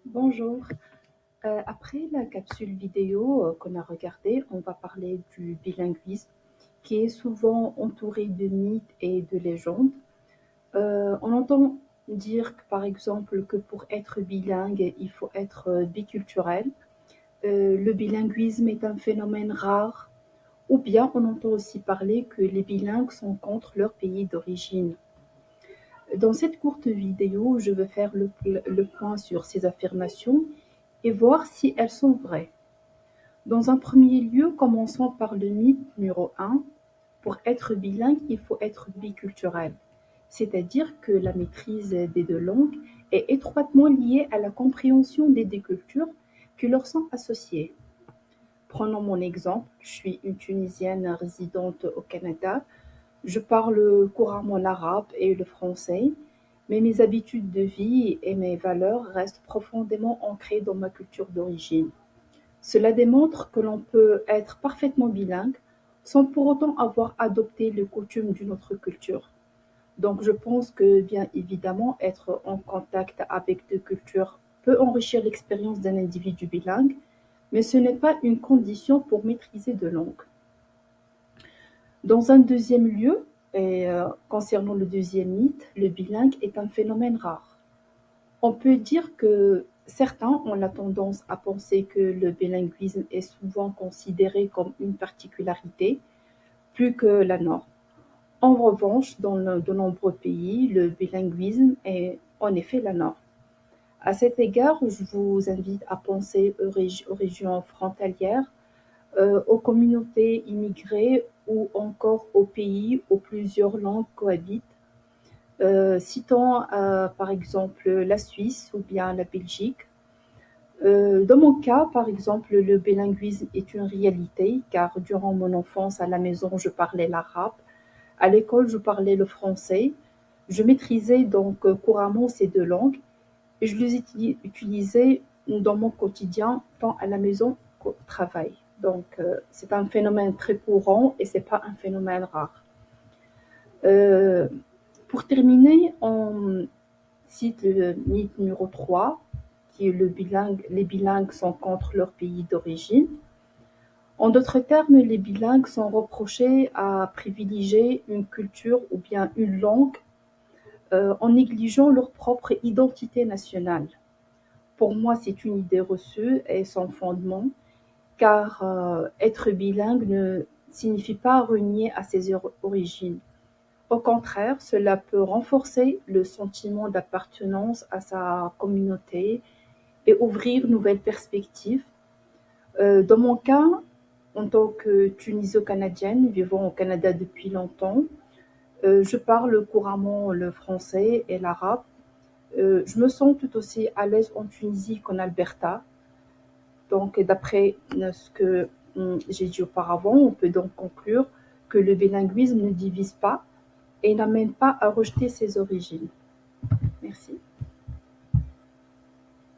Bonjour. Après la capsule vidéo qu'on a regardée, on va parler du bilinguisme qui est souvent entouré de mythes et de légendes. On entend dire que, par exemple que pour être bilingue, il faut être biculturel. Le bilinguisme est un phénomène rare. Ou bien on entend aussi parler que les bilingues sont contre leur pays d'origine. Dans cette courte vidéo, je veux faire le point sur ces affirmations et voir si elles sont vraies. Dans un premier lieu, commençons par le mythe numéro un. Pour être bilingue, il faut être biculturel, c'est-à-dire que la maîtrise des deux langues est étroitement liée à la compréhension des deux cultures qui leur sont associées. Prenons mon exemple, je suis une Tunisienne résidente au Canada. Je parle couramment l'arabe et le français, mais mes habitudes de vie et mes valeurs restent profondément ancrées dans ma culture d'origine. Cela démontre que l'on peut être parfaitement bilingue sans pour autant avoir adopté les coutumes d'une autre culture. Donc je pense que bien évidemment, être en contact avec deux cultures peut enrichir l'expérience d'un individu bilingue, mais ce n'est pas une condition pour maîtriser deux langues. Dans un deuxième lieu, et concernant le deuxième mythe, le bilingue est un phénomène rare. On peut dire que certains ont la tendance à penser que le bilinguisme est souvent considéré comme une particularité plus que la norme. En revanche, dans de nombreux pays, le bilinguisme est en effet la norme. À cet égard, je vous invite à penser aux régions frontalières, aux communautés immigrées ou encore aux pays où plusieurs langues cohabitent. Citons par exemple la Suisse ou bien la Belgique. Dans mon cas, par exemple, le bilinguisme est une réalité car durant mon enfance à la maison, je parlais l'arabe. À l'école, je parlais le français. Je maîtrisais donc couramment ces deux langues et je les utilisais dans mon quotidien, tant à la maison qu'au travail. Donc, c'est un phénomène très courant et c'est pas un phénomène rare. Euh, pour terminer, on cite le mythe numéro 3, qui est les bilingues sont contre leur pays d'origine. En d'autres termes, les bilingues sont reprochés à privilégier une culture ou bien une langue en négligeant leur propre identité nationale. Pour moi, c'est une idée reçue et sans fondement, car être bilingue ne signifie pas renier à ses origines. Au contraire, cela peut renforcer le sentiment d'appartenance à sa communauté et ouvrir de nouvelles perspectives. Dans mon cas, en tant que Tuniso-canadienne vivant au Canada depuis longtemps, je parle couramment le français et l'arabe. Je me sens tout aussi à l'aise en Tunisie qu'en Alberta. Donc, d'après ce que j'ai dit auparavant, on peut donc conclure que le bilinguisme ne divise pas et n'amène pas à rejeter ses origines.